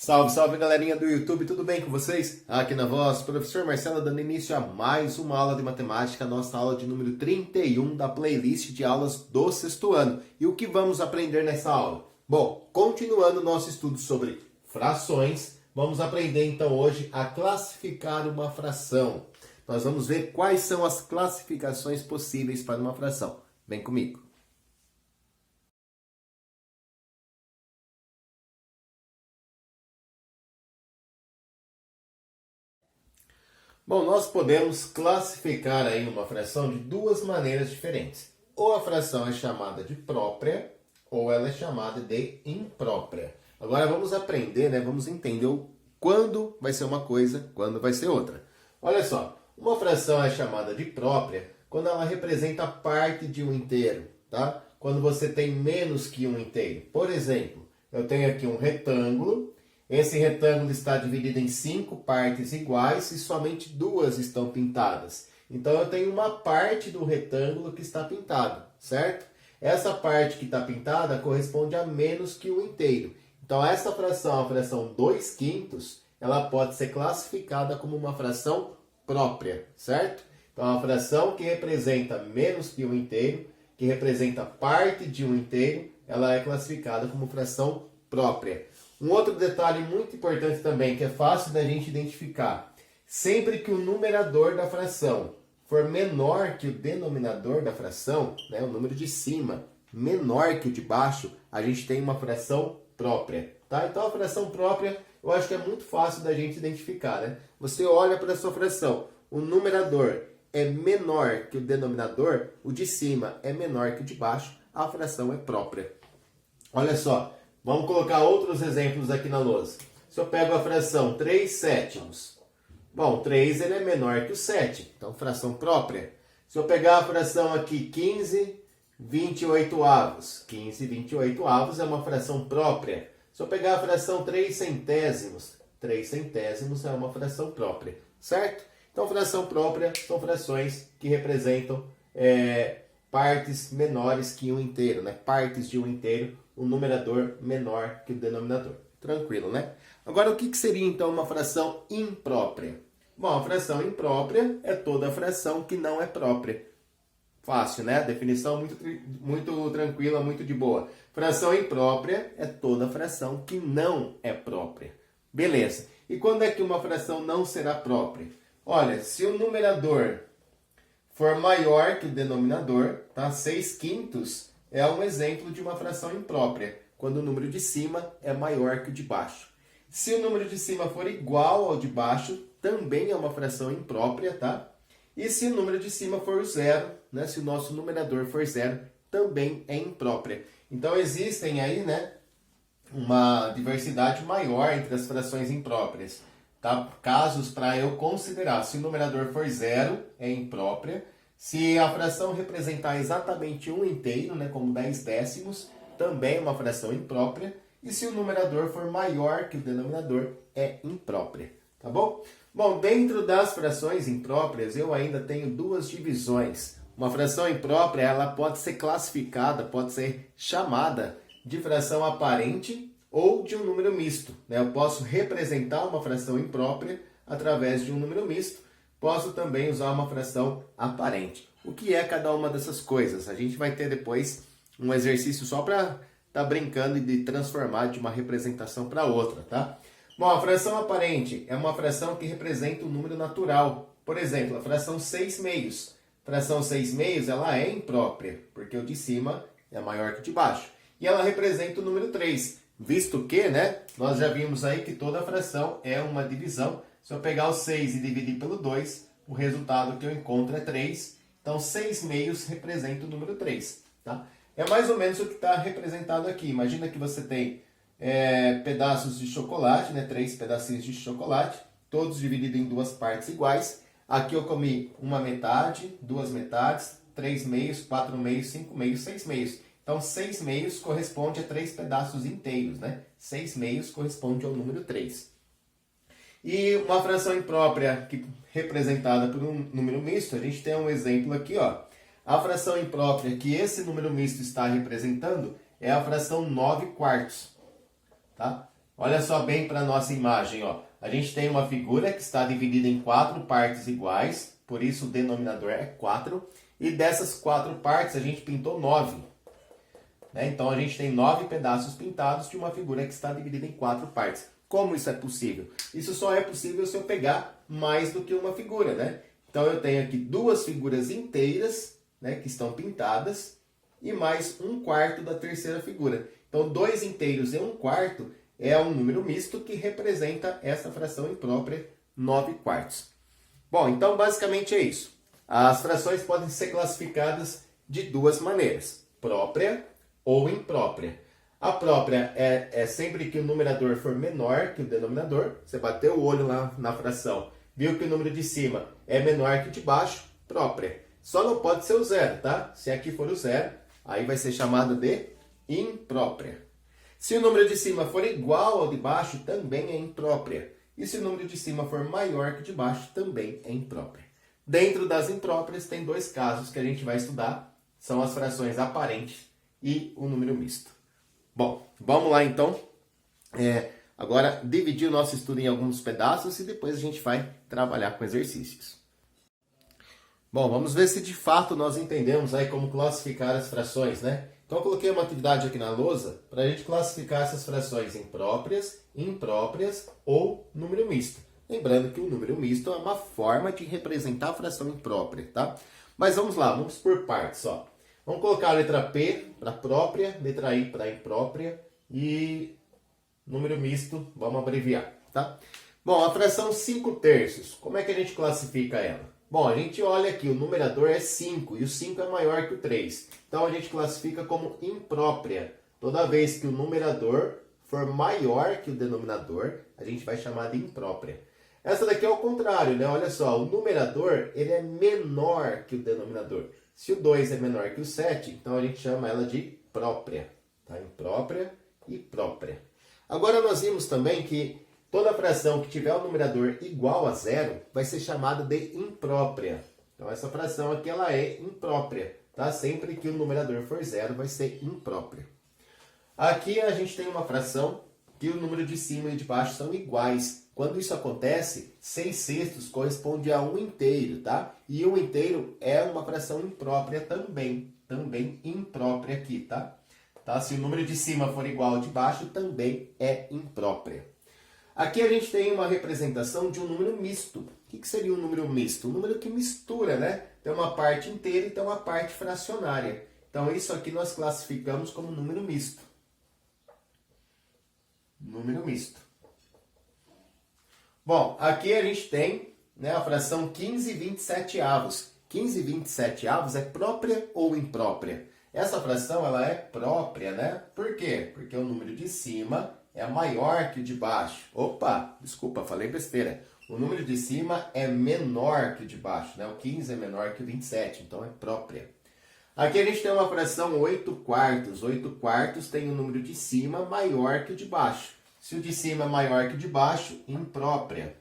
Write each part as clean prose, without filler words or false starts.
Salve, salve galerinha do YouTube, tudo bem com vocês? Aqui na voz, professor Marcelo dando início a mais uma aula de matemática, nossa aula de número 31 da playlist de aulas do sexto ano. E o que vamos aprender nessa aula? Bom, continuando o nosso estudo sobre frações, vamos aprender então hoje a classificar uma fração. Nós vamos ver quais são as classificações possíveis para uma fração. Vem comigo. Bom, nós podemos classificar aí uma fração de duas maneiras diferentes. Ou a fração é chamada de própria, ou ela é chamada de imprópria. Agora vamos aprender, vamos entender quando vai ser uma coisa, quando vai ser outra. Olha só, uma fração é chamada de própria quando ela representa parte de um inteiro, tá? Quando você tem menos que um inteiro. Por exemplo, eu tenho aqui um retângulo. Esse retângulo está dividido em 5 partes iguais e somente 2 estão pintadas. Então, eu tenho uma parte do retângulo que está pintado, certo? Essa parte que está pintada corresponde a menos que o inteiro. Então, essa fração, a fração 2/5, ela pode ser classificada como uma fração própria, certo? Então, a fração que representa menos que um inteiro, que representa parte de um inteiro, ela é classificada como fração própria. Um outro detalhe muito importante também, que é fácil da gente identificar. Sempre que o numerador da fração for menor que o denominador da fração, o número de cima, menor que o de baixo, a gente tem uma fração própria. Tá? Então, a fração própria, eu acho que é muito fácil da gente identificar. Você olha para a sua fração, o numerador é menor que o denominador, o de cima é menor que o de baixo, a fração é própria. Olha só. Vamos colocar outros exemplos aqui na lousa. Se eu pego a fração 3/7, bom, 3 ele é menor que o 7, então fração própria. Se eu pegar a fração aqui 15/28, 15/28 é uma fração própria. Se eu pegar a fração 3/100, 3/100 é uma fração própria, certo? Então, fração própria são frações que representam partes menores que um inteiro, partes de um inteiro, o numerador menor que o denominador. Tranquilo, né? Agora, o que seria, então, uma fração imprópria? Bom, a fração imprópria é toda fração que não é própria. Fácil, né? Definição muito tranquila, muito de boa. Fração imprópria é toda fração que não é própria. Beleza. E quando é que uma fração não será própria? Olha, se o numerador for maior que o denominador, tá? 6/5 é um exemplo de uma fração imprópria, quando o número de cima é maior que o de baixo. Se o número de cima for igual ao de baixo, também é uma fração imprópria, tá? E se o número de cima for zero, se o nosso numerador for zero, também é imprópria. Então, existem aí, uma diversidade maior entre as frações impróprias. Tá? Casos para eu considerar, se o numerador for zero, é imprópria. Se a fração representar exatamente um inteiro, como 10 décimos, também é uma fração imprópria. E se o numerador for maior que o denominador, é imprópria. Tá bom? Bom, dentro das frações impróprias, eu ainda tenho duas divisões. Uma fração imprópria, ela pode ser classificada, pode ser chamada de fração aparente ou de um número misto. Eu posso representar uma fração imprópria através de um número misto. Posso também usar uma fração aparente. O que é cada uma dessas coisas? A gente vai ter depois um exercício só para estar brincando e de transformar de uma representação para outra, tá? Bom, a fração aparente é uma fração que representa um número natural. Por exemplo, a fração 6/2. Fração 6/2, ela é imprópria, porque o de cima é maior que o de baixo. E ela representa o número 3, visto que, nós já vimos aí que toda fração é uma divisão. Se eu pegar o 6 e dividir pelo 2, o resultado que eu encontro é 3. Então, 6/2 representa o número 3. Tá? É mais ou menos o que está representado aqui. Imagina que você tem pedaços de chocolate, 3 pedacinhos de chocolate, todos divididos em duas partes iguais. Aqui eu comi uma metade, duas metades, 3/2, 4/2, 5/2, 6/2. Então, 6/2 corresponde a 3 pedaços inteiros. 6/2 corresponde ao número 3. E uma fração imprópria representada por um número misto, a gente tem um exemplo aqui, ó. A fração imprópria que esse número misto está representando é a fração 9/4. Tá? Olha só bem para a nossa imagem, ó. A gente tem uma figura que está dividida em 4 partes iguais, por isso o denominador é 4. E dessas 4 partes a gente pintou 9. Né? Então a gente tem 9 pedaços pintados de uma figura que está dividida em 4 partes. Como isso é possível? Isso só é possível se eu pegar mais do que uma figura, né? Então eu tenho aqui 2 figuras inteiras, né, que estão pintadas, e mais 1/4 da terceira figura. Então 2 inteiros e 1/4 é um número misto que representa essa fração imprópria 9/4. Bom, então basicamente é isso. As frações podem ser classificadas de 2 maneiras, própria ou imprópria. A própria é sempre que o numerador for menor que o denominador. Você bateu o olho lá na fração, viu que o número de cima é menor que o de baixo, própria. Só não pode ser o zero, tá? Se aqui for o zero, aí vai ser chamada de imprópria. Se o número de cima for igual ao de baixo, também é imprópria. E se o número de cima for maior que o de baixo, também é imprópria. Dentro das impróprias, tem 2 casos que a gente vai estudar. São as frações aparentes e o número misto. Bom, vamos lá então. Agora, dividir o nosso estudo em alguns pedaços e depois a gente vai trabalhar com exercícios. Bom, vamos ver se de fato nós entendemos aí como classificar as frações, né? Então, eu coloquei uma atividade aqui na lousa para a gente classificar essas frações impróprias, impróprias ou número misto. Lembrando que o número misto é uma forma de representar a fração imprópria, tá? Mas vamos lá, vamos por partes, ó. Vamos colocar a letra P para própria, letra I para imprópria e número misto, vamos abreviar, tá? Bom, a fração 5/3, como é que a gente classifica ela? Bom, a gente olha aqui, o numerador é 5 e o 5 é maior que o 3. Então a gente classifica como imprópria. Toda vez que o numerador for maior que o denominador, a gente vai chamar de imprópria. Essa daqui é o contrário, né? Olha só, o numerador ele é menor que o denominador. Se o 2 é menor que o 7, então a gente chama ela de própria. Tá? Imprópria e própria. Agora nós vimos também que toda fração que tiver o numerador igual a zero vai ser chamada de imprópria. Então essa fração aqui ela é imprópria. Tá? Sempre que o numerador for zero vai ser imprópria. Aqui a gente tem uma fração que o número de cima e de baixo são iguais. Quando isso acontece, 6/6 corresponde a 1 inteiro, tá? E 1 inteiro é uma fração imprópria também. Também imprópria aqui, tá? Se o número de cima for igual ao de baixo, também é imprópria. Aqui a gente tem uma representação de um número misto. O que seria um número misto? Um número que mistura, né? Tem uma parte inteira e tem uma parte fracionária. Então isso aqui nós classificamos como número misto. Número misto. Bom, aqui a gente tem, né, a fração 15/27. 15/27 é própria ou imprópria? Essa fração ela é própria, né? Por quê? Porque o número de cima é maior que o de baixo. Opa, desculpa, falei besteira. O número de cima é menor que o de baixo, né? O 15 é menor que o 27, então é própria. Aqui a gente tem uma fração 8/4. 8/4 tem o número de cima maior que o de baixo. Se o de cima é maior que o de baixo, imprópria.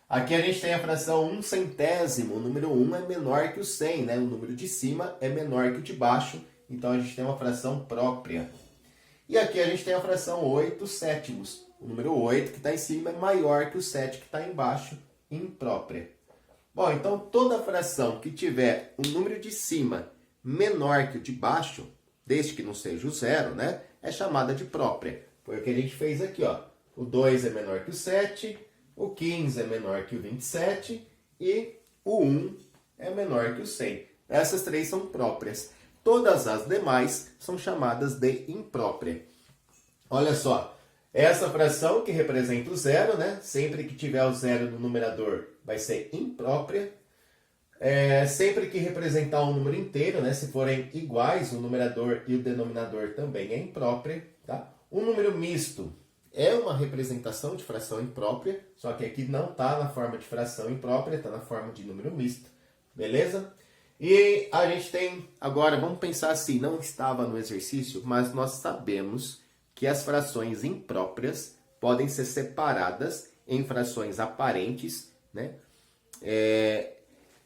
Aqui a gente tem a fração 1/100. O número 1 é menor que o 100, né? O número de cima é menor que o de baixo, então a gente tem uma fração própria. E aqui a gente tem a fração 8/7. O número 8 que está em cima é maior que o 7 que está embaixo, imprópria. Bom, então toda fração que tiver o número de cima menor que o de baixo, desde que não seja o zero, né? É chamada de própria. Foi o que a gente fez aqui, ó. O 2 é menor que o 7, o 15 é menor que o 27 e o 1 é menor que o 100. Essas 3 são próprias. Todas as demais são chamadas de imprópria. Olha só, essa fração que representa o zero, né? Sempre que tiver o zero no numerador vai ser imprópria. Sempre que representar um número inteiro, né? Se forem iguais, o numerador e o denominador também é imprópria. Tá? O número misto é uma representação de fração imprópria, só que aqui não está na forma de fração imprópria, está na forma de número misto. Beleza? E a gente tem, agora, vamos pensar assim, não estava no exercício, mas nós sabemos que as frações impróprias podem ser separadas em frações aparentes, né?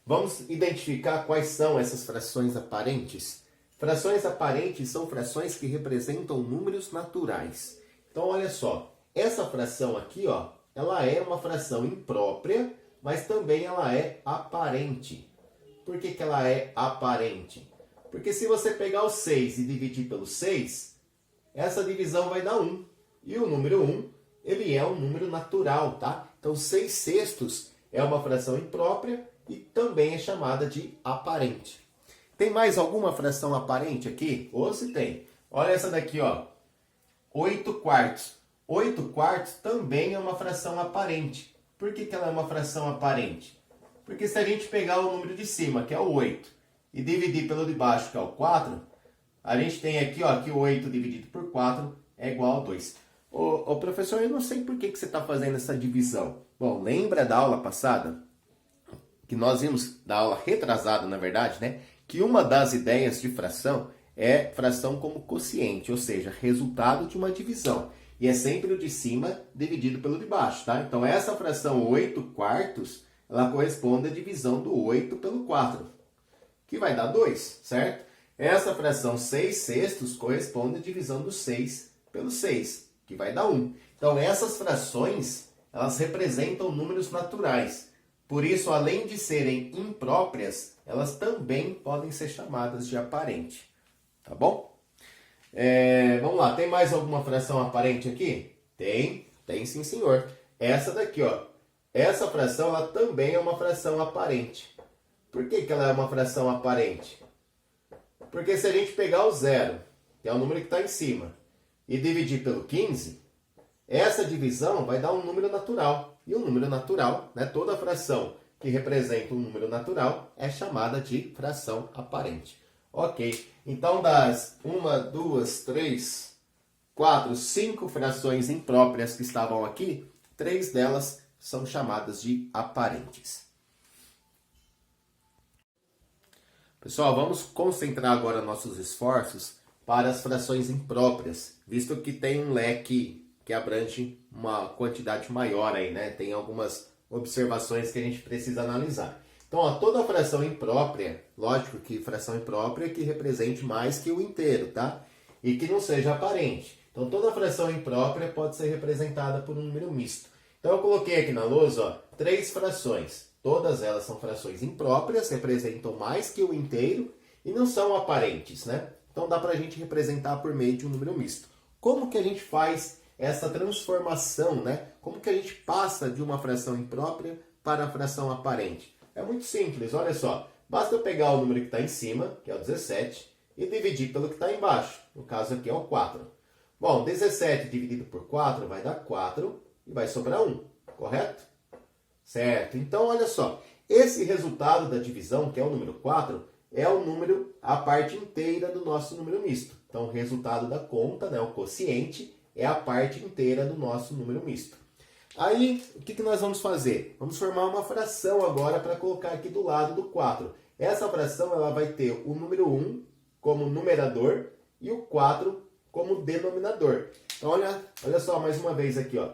Vamos identificar quais são essas frações aparentes? Frações aparentes são frações que representam números naturais. Então, olha só, essa fração aqui, ó, ela é uma fração imprópria, mas também ela é aparente. Por que que ela é aparente? Porque se você pegar o 6 e dividir pelo 6, essa divisão vai dar 1. E o número 1, ele é um número natural, tá? Então 6/6 é uma fração imprópria e também é chamada de aparente. Tem mais alguma fração aparente aqui? Ou se tem. Olha essa daqui, ó. 8/4. 8/4 também é uma fração aparente. Por que que ela é uma fração aparente? Porque se a gente pegar o número de cima, que é o 8, e dividir pelo de baixo, que é o 4, a gente tem aqui, ó, que o 8 dividido por 4 é igual a 2. Ô professor, eu não sei por que você está fazendo essa divisão. Bom, lembra da aula passada? Que nós vimos, da aula retrasada, na verdade, né? Que uma das ideias de fração é fração como quociente, ou seja, resultado de uma divisão. E é sempre o de cima dividido pelo de baixo, tá? Então, essa fração 8/4, ela corresponde à divisão do 8 pelo 4, que vai dar 2, certo? Essa fração 6/6 corresponde à divisão do 6 pelo 6, que vai dar 1. Então, essas frações, elas representam números naturais. Por isso, além de serem impróprias, elas também podem ser chamadas de aparente. Tá bom? Vamos lá, tem mais alguma fração aparente aqui? Tem sim, senhor. Essa daqui, ó. Essa fração, ela também é uma fração aparente. Por que que ela é uma fração aparente? Porque se a gente pegar o 0, que é o número que está em cima, e dividir pelo 15, essa divisão vai dar um número natural. E o número natural, né, toda fração que representa um número natural, é chamada de fração aparente. Ok, então das 1, 2, 3, 4, 5 frações impróprias que estavam aqui, 3 delas são chamadas de aparentes. Pessoal, vamos concentrar agora nossos esforços para as frações impróprias, visto que tem um leque que abrange uma quantidade maior aí, né? Tem algumas observações que a gente precisa analisar. Então, ó, toda fração imprópria, lógico que fração imprópria é que represente mais que o inteiro, tá? E que não seja aparente. Então, toda fração imprópria pode ser representada por um número misto. Então, eu coloquei aqui na lousa, ó, 3 frações. Todas elas são frações impróprias, representam mais que o inteiro e não são aparentes, né? Então, dá pra gente representar por meio de um número misto. Como que a gente faz essa transformação, né? Como que a gente passa de uma fração imprópria para a fração aparente? É muito simples, olha só. Basta eu pegar o número que está em cima, que é o 17, e dividir pelo que está embaixo. No caso aqui é o 4. Bom, 17 dividido por 4 vai dar 4 e vai sobrar 1, correto? Certo. Então, olha só. Esse resultado da divisão, que é o número 4, é o número, a parte inteira do nosso número misto. Então, o resultado da conta, né, o quociente, é a parte inteira do nosso número misto. Aí, o que nós vamos fazer? Vamos formar uma fração agora para colocar aqui do lado do 4. Essa fração ela vai ter o número 1 como numerador e o 4 como denominador. Então, olha só mais uma vez aqui, ó.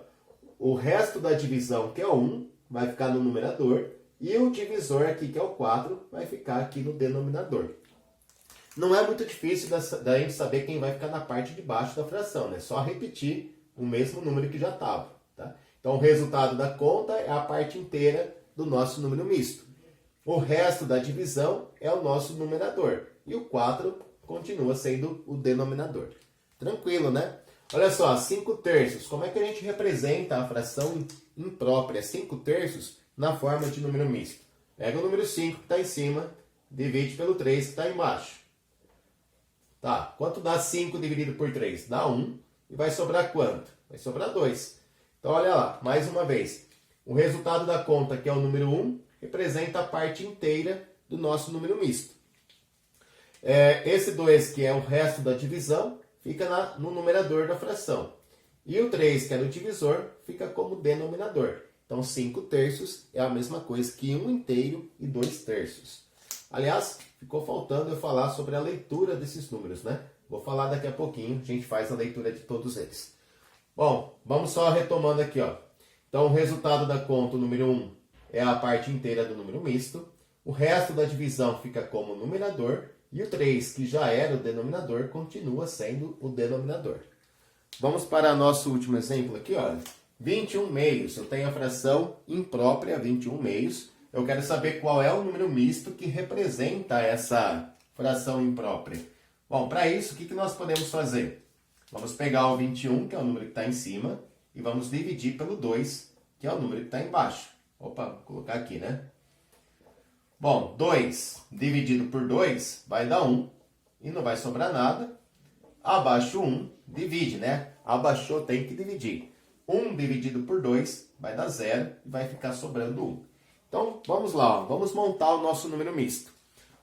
O resto da divisão, que é o 1, vai ficar no numerador. E o divisor aqui, que é o 4, vai ficar aqui no denominador. Não é muito difícil da gente saber quem vai ficar na parte de baixo da fração, né? Só repetir o mesmo número que já estava, tá? Então, o resultado da conta é a parte inteira do nosso número misto. O resto da divisão é o nosso numerador. E o 4 continua sendo o denominador. Tranquilo, né? Olha só, 5/3. Como é que a gente representa a fração imprópria 5/3 na forma de número misto? Pega o número 5 que está em cima, divide pelo 3 que está embaixo. Tá, quanto dá 5 dividido por 3? Dá 1. E vai sobrar quanto? Vai sobrar 2. Então, olha lá, mais uma vez. O resultado da conta, que é o número 1, representa a parte inteira do nosso número misto. Esse 2, que é o resto da divisão, fica no numerador da fração. E o 3, que é no divisor, fica como denominador. Então, 5/3 é a mesma coisa que 1 inteiro e 2/3. Aliás, ficou faltando eu falar sobre a leitura desses números, né? Vou falar daqui a pouquinho, a gente faz a leitura de todos eles. Bom, vamos só retomando aqui, ó. Então, o resultado da conta, o número 1, é a parte inteira do número misto. O resto da divisão fica como numerador. E o 3, que já era o denominador, continua sendo o denominador. Vamos para nosso último exemplo aqui, olha. 21 meios. Eu tenho a fração imprópria, 21 meios. Eu quero saber qual é o número misto que representa essa fração imprópria. Bom, para isso, o que nós podemos fazer? Vamos pegar o 21, que é o número que está em cima, e vamos dividir pelo 2, que é o número que está embaixo. Opa, vou colocar aqui, né? Bom, 2 dividido por 2 vai dar 1, e não vai sobrar nada. Abaixo 1, divide, né? Abaixou, tem que dividir. 1 dividido por 2 vai dar 0 e vai ficar sobrando 1. Então, vamos lá, ó. Vamos montar o nosso número misto.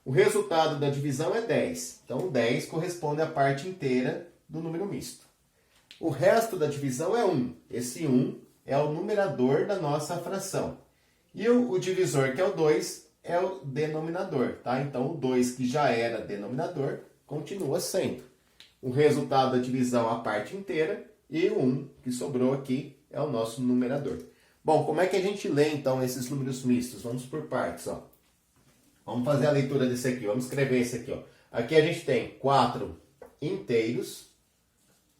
O resultado da divisão é 10. Então, 10 corresponde à parte inteira do número misto. O resto da divisão é 1. Esse 1 é o numerador da nossa fração. E o divisor, que é o 2, é o denominador, tá? Então, o 2, que já era denominador, continua sendo. O resultado da divisão, a parte inteira, e o 1 que sobrou aqui é o nosso numerador. Bom, como é que a gente lê, então, esses números mistos? Vamos por partes, ó. Vamos fazer a leitura desse aqui, vamos escrever esse aqui, ó. Aqui a gente tem 4 inteiros.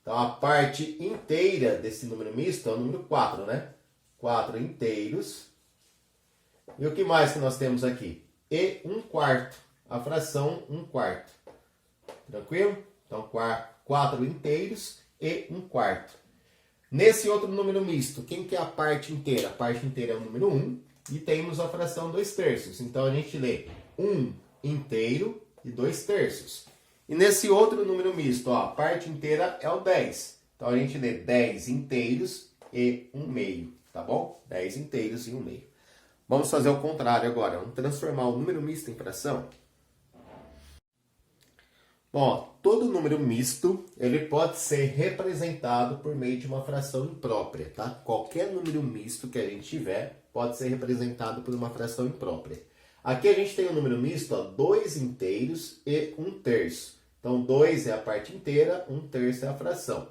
Então, a parte inteira desse número misto é o número 4, né? 4 inteiros. E o que mais que nós temos aqui? E 1/4, a fração 1/4. Tranquilo? Então, 4 inteiros e 1/4. Nesse outro número misto, quem que é a parte inteira? A parte inteira é o número 1 e temos a fração 2/3. Então, a gente lê 1 inteiro e 2/3. E nesse outro número misto, ó, a parte inteira é o 10. Então, a gente lê 10 inteiros e 1/2, tá bom? 10 inteiros e 1/2. Vamos fazer o contrário agora. Vamos transformar o número misto em fração. Bom, todo número misto, ele pode ser representado por meio de uma fração imprópria, tá? Qualquer número misto que a gente tiver pode ser representado por uma fração imprópria. Aqui a gente tem um número misto, ó, 2 inteiros e 1/3. Então, 2 é a parte inteira, 1/3 é a fração.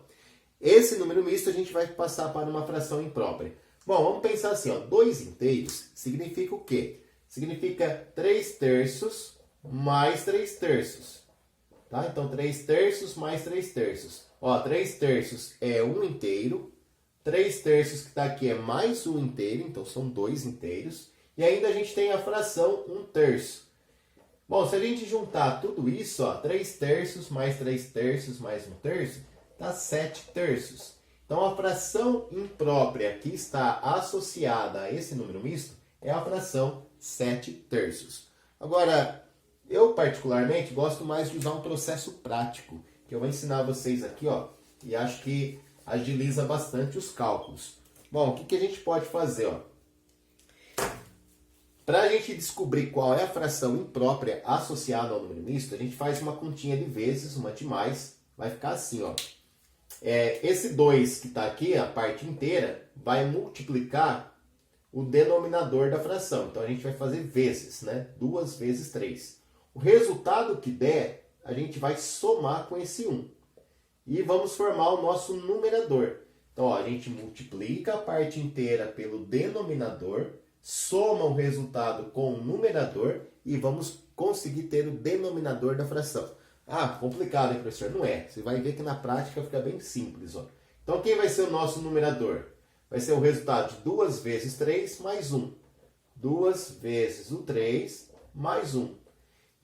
Esse número misto a gente vai passar para uma fração imprópria. Bom, vamos pensar assim, ó, 2 inteiros significa o quê? Significa 3/3 mais 3/3. Tá? Então, 3/3 mais 3/3. Ó, 3/3 é 1 inteiro. 3/3 que está aqui é mais 1 inteiro, então são 2 inteiros. E ainda a gente tem a fração 1/3. Bom, se a gente juntar tudo isso, ó, 3/3 mais 3/3 mais 1/3, dá 7/3. Então, a fração imprópria que está associada a esse número misto é a fração 7/3. Agora, eu particularmente gosto mais de usar um processo prático, que eu vou ensinar vocês aqui, ó, e acho que agiliza bastante os cálculos. Bom, o que a gente pode fazer, ó? Para a gente descobrir qual é a fração imprópria associada ao número misto, a gente faz uma continha de vezes, uma de mais, vai ficar assim, ó. Esse 2 que está aqui, a parte inteira, vai multiplicar o denominador da fração. Então, a gente vai fazer vezes, né? 2 vezes 3. O resultado que der, a gente vai somar com esse 1. E vamos formar o nosso numerador. Então, ó, a gente multiplica a parte inteira pelo denominador, soma o resultado com o numerador e vamos conseguir ter o denominador da fração. Ah, complicado, hein, professor? Não é. Você vai ver que na prática fica bem simples, ó. Então, quem vai ser o nosso numerador? Vai ser o resultado de 2 vezes 3 mais 1. 2 vezes o 3 mais 1.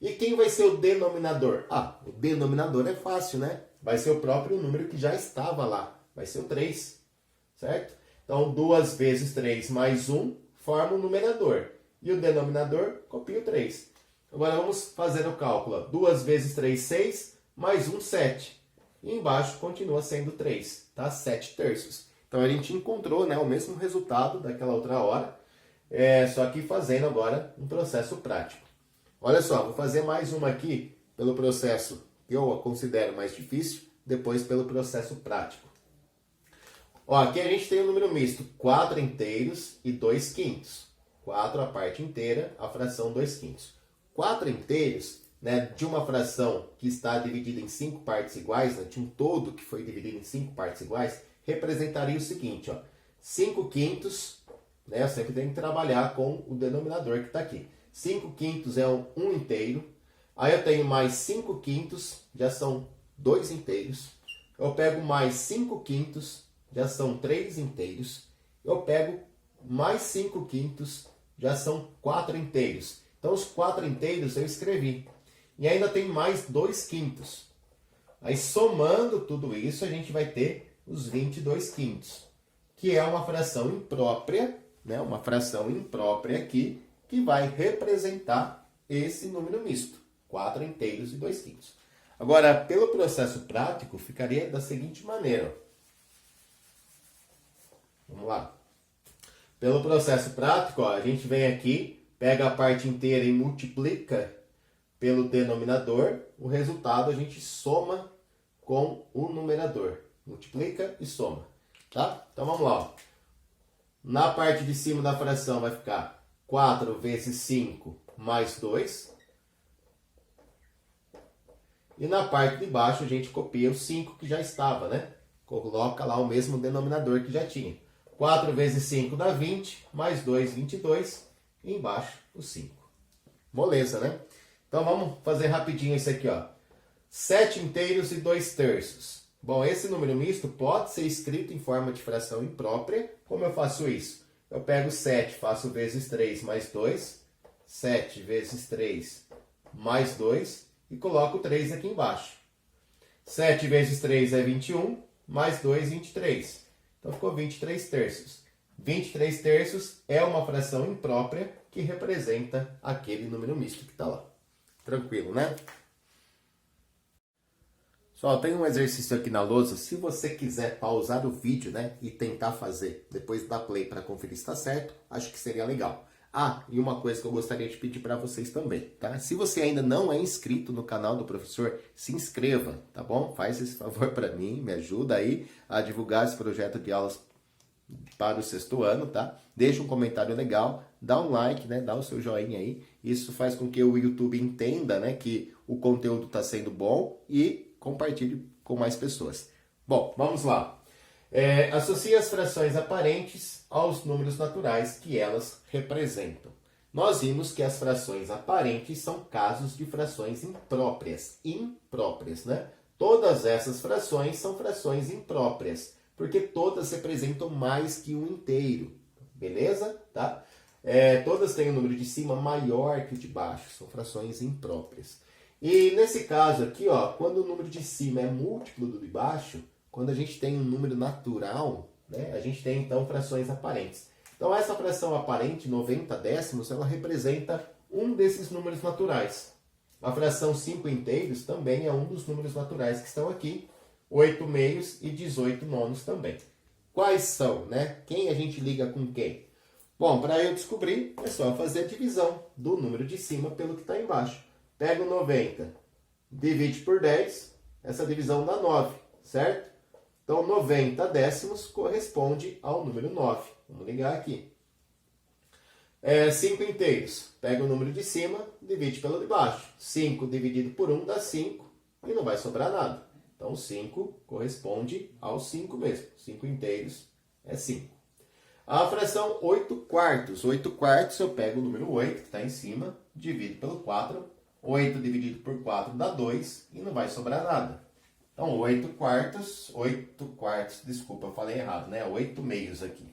E quem vai ser o denominador? Ah, o denominador é fácil, né? Vai ser o próprio número que já estava lá. Vai ser o 3, certo? Então, 2 vezes 3 mais 1 forma o numerador. E o denominador copia o 3. Agora, vamos fazer o cálculo. 2 vezes 3, 6, mais 1, 7. E embaixo continua sendo 3, tá? 7/3. Então, a gente encontrou, né, o mesmo resultado daquela outra hora, só que fazendo agora um processo prático. Olha só, vou fazer mais uma aqui pelo processo que eu considero mais difícil, depois pelo processo prático. Ó, aqui a gente tem um número misto, 4 inteiros e 2/5. 4 a parte inteira, a fração 2/5. 4 inteiros, né, de uma fração que está dividida em 5 partes iguais, né, de um todo que foi dividido em 5 partes iguais, representaria o seguinte, ó, 5/5, né, eu sempre tenho que trabalhar com o denominador que está aqui. 5/5 é um inteiro, aí eu tenho mais 5/5, já são 2 inteiros, Eu pego mais 5 quintos, já são 3 inteiros. Eu pego mais 5 quintos, já são 4 inteiros. Então, os 4 inteiros eu escrevi. E ainda tem mais 2 quintos. Aí, somando tudo isso, a gente vai ter os 22 quintos, que é uma fração imprópria, né? Uma fração imprópria aqui, que vai representar esse número misto, 4 inteiros e 2 quintos. Agora, pelo processo prático, ficaria da seguinte maneira. Vamos lá. Pelo processo prático, ó, a gente vem aqui, pega a parte inteira e multiplica pelo denominador. O resultado a gente soma com o numerador. Multiplica e soma. Tá? Então vamos lá. Ó. Na parte de cima da fração vai ficar 4 vezes 5 mais 2. E na parte de baixo a gente copia o 5 que já estava, né? Coloca lá o mesmo denominador que já tinha. 4 vezes 5 dá 20, mais 2, 22. E embaixo o 5. Moleza, né? Então vamos fazer rapidinho isso aqui, ó. 7 inteiros e 2 terços. Bom, esse número misto pode ser escrito em forma de fração imprópria. Como eu faço isso? Eu pego 7, faço vezes 3 mais 2. 7 vezes 3 mais 2. E coloco 3 aqui embaixo. 7 vezes 3 é 21, mais 2, 23. Então ficou 23 terços. 23 terços é uma fração imprópria que representa aquele número misto que está lá. Tranquilo, né? Só tem um exercício aqui na lousa. Se você quiser pausar o vídeo, né, e tentar fazer, depois dar play para conferir se está certo, acho que seria legal. Ah, e uma coisa que eu gostaria de pedir para vocês também, tá? Se você ainda não é inscrito no canal do professor, se inscreva, tá bom? Faz esse favor para mim, me ajuda aí a divulgar esse projeto de aulas para o 6º ano, tá? Deixa um comentário legal, dá um like, né? Dá o seu joinha aí. Isso faz com que o YouTube entenda, né, que o conteúdo está sendo bom e compartilhe com mais pessoas. Bom, vamos lá. Associe as frações aparentes aos números naturais que elas representam. Nós vimos que as frações aparentes são casos de frações impróprias. Impróprias, né? Todas essas frações são frações impróprias, porque todas representam mais que um inteiro. Beleza? Tá? Todas têm o número de cima maior que o de baixo. São frações impróprias. E nesse caso aqui, ó, quando o número de cima é múltiplo do de baixo, quando a gente tem um número natural, né, a gente tem então frações aparentes. Então essa fração aparente, 90 décimos, ela representa um desses números naturais. A fração 5 inteiros também é um dos números naturais que estão aqui. 8 meios e 18 nonos também. Quais são, né? Quem a gente liga com quem? Bom, para eu descobrir, é só fazer a divisão do número de cima pelo que está embaixo. Pega o 90, divide por 10, essa divisão dá 9, certo? Então, 90 décimos corresponde ao número 9. Vamos ligar aqui. 5 inteiros. Pega o número de cima, divide pelo de baixo. 5 dividido por 1 dá 5 e não vai sobrar nada. Então, 5 corresponde ao 5 mesmo. 5 inteiros é 5. A fração 8 quartos. 8 quartos eu pego o número 8, que está em cima, divido pelo 4. 8 dividido por 4 dá 2 e não vai sobrar nada. Então, 8 quartos, desculpa, eu falei errado, né? 8 meios aqui.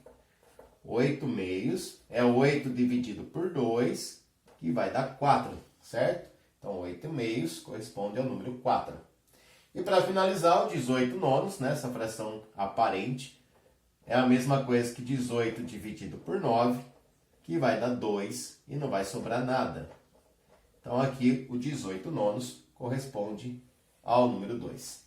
8 meios é 8 dividido por 2, que vai dar 4, certo? Então, 8 meios corresponde ao número 4. E para finalizar, o 18 nonos, né? Essa fração aparente, é a mesma coisa que 18 dividido por 9, que vai dar 2 e não vai sobrar nada. Então, aqui, o 18 nonos corresponde ao número 2.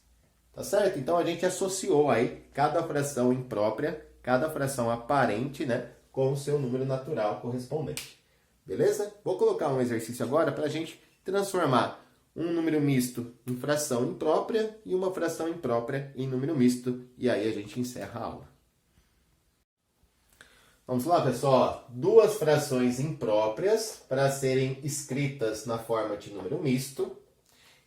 Tá certo? Então, a gente associou aí cada fração imprópria, cada fração aparente, né, com o seu número natural correspondente. Beleza? Vou colocar um exercício agora para a gente transformar um número misto em fração imprópria e uma fração imprópria em número misto. E aí a gente encerra a aula. Vamos lá, pessoal. 2 frações impróprias para serem escritas na forma de número misto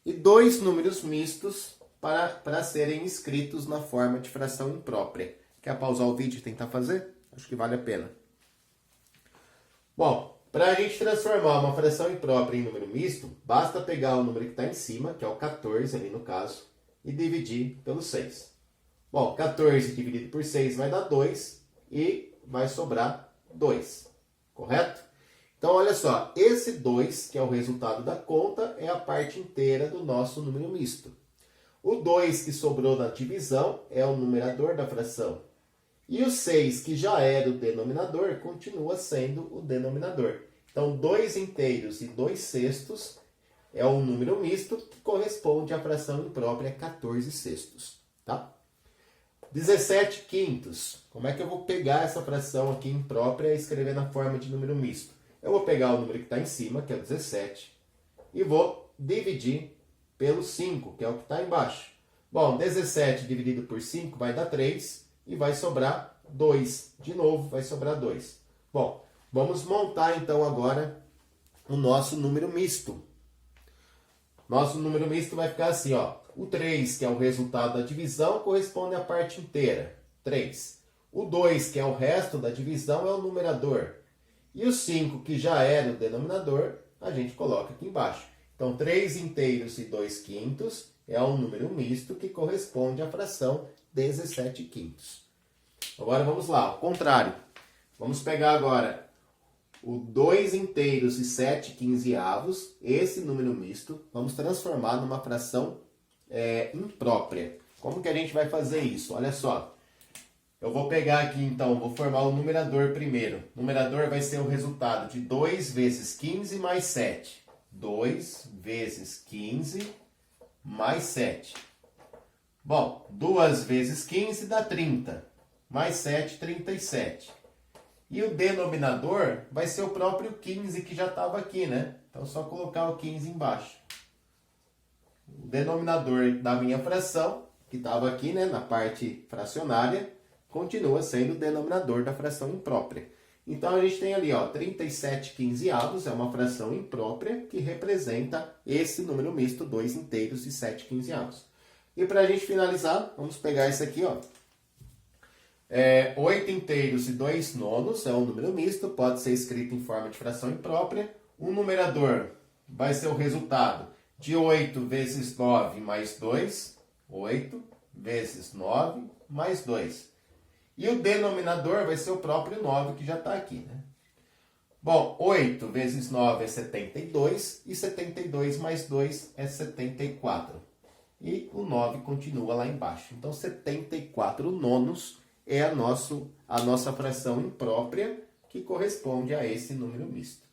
e 2 números mistos para serem escritos na forma de fração imprópria. Quer pausar o vídeo e tentar fazer? Acho que vale a pena. Bom, para a gente transformar uma fração imprópria em número misto, basta pegar o número que está em cima, que é o 14 ali no caso, e dividir pelo 6. Bom, 14 dividido por 6 vai dar 2 e vai sobrar 2, correto? Então, olha só, esse 2, que é o resultado da conta, é a parte inteira do nosso número misto. O 2 que sobrou na divisão é o numerador da fração. E o 6, que já era o denominador, continua sendo o denominador. Então, 2 inteiros e 2 sextos é um número misto que corresponde à fração imprópria 14 sextos. Tá? 17 quintos. Como é que eu vou pegar essa fração aqui imprópria e escrever na forma de número misto? Eu vou pegar o número que está em cima, que é o 17, e vou dividir pelo 5, que é o que está embaixo. Bom, 17 dividido por 5 vai dar 3 e vai sobrar 2. De novo, vai sobrar 2. Bom, vamos montar então agora o nosso número misto. Nosso número misto vai ficar assim, ó. O 3, que é o resultado da divisão, corresponde à parte inteira, 3. O 2, que é o resto da divisão, é o numerador. E o 5, que já era o denominador, a gente coloca aqui embaixo. Então, 3 inteiros e 2 quintos é um número misto que corresponde à fração 17 quintos. Agora vamos lá, ao contrário. Vamos pegar agora o 2 inteiros e 7 quinzeavos, esse número misto, vamos transformar numa fração imprópria. Como que a gente vai fazer isso? Olha só. Eu vou pegar aqui, então, vou formar o numerador primeiro. O numerador vai ser o resultado de 2 vezes 15 mais 7. 2 vezes 15 mais 7. Bom, 2 vezes 15 dá 30. Mais 7, 37. E o denominador vai ser o próprio 15 que já estava aqui, né? Então, só colocar o 15 embaixo. O denominador da minha fração, que estava aqui, né, na parte fracionária, continua sendo o denominador da fração imprópria. Então, a gente tem ali, ó, 37 quinzeavos, é uma fração imprópria que representa esse número misto, 2 inteiros e 7 quinzeavos. E para a gente finalizar, vamos pegar esse aqui, ó. 8 inteiros e 2 nonos é um número misto, pode ser escrito em forma de fração imprópria. O numerador vai ser o resultado de 8 vezes 9 mais 2. 8 vezes 9 mais 2. E o denominador vai ser o próprio 9, que já está aqui, né? Bom, 8 vezes 9 é 72, e 72 mais 2 é 74. E o 9 continua lá embaixo. Então, 74 nonos é a nossa fração imprópria, que corresponde a esse número misto.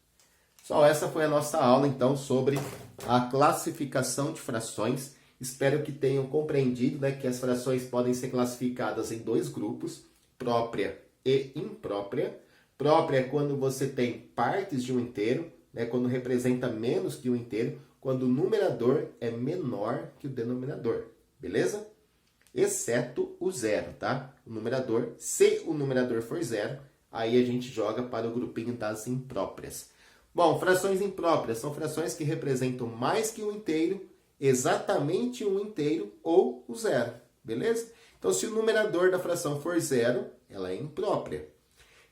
Só essa foi a nossa aula, então, sobre a classificação de frações. Espero que tenham compreendido, né, que as frações podem ser classificadas em 2 grupos, própria e imprópria. Própria é quando você tem partes de um inteiro, né, quando representa menos que um inteiro, quando o numerador é menor que o denominador, beleza? Exceto o zero, tá? O numerador, se o numerador for zero, aí a gente joga para o grupinho das impróprias. Bom, frações impróprias são frações que representam mais que um inteiro, exatamente um inteiro ou o zero, beleza? Então, se o numerador da fração for zero, ela é imprópria.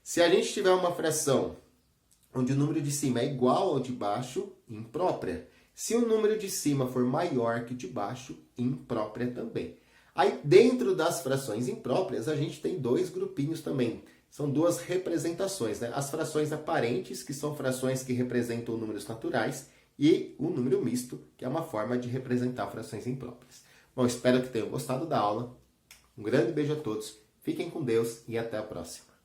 Se a gente tiver uma fração onde o número de cima é igual ao de baixo, imprópria. Se o número de cima for maior que o de baixo, imprópria também. Aí, dentro das frações impróprias, a gente tem 2 grupinhos também. São 2 representações, né? As frações aparentes, que são frações que representam números naturais, e o número misto, que é uma forma de representar frações impróprias. Bom, espero que tenham gostado da aula. Um grande beijo a todos, fiquem com Deus e até a próxima.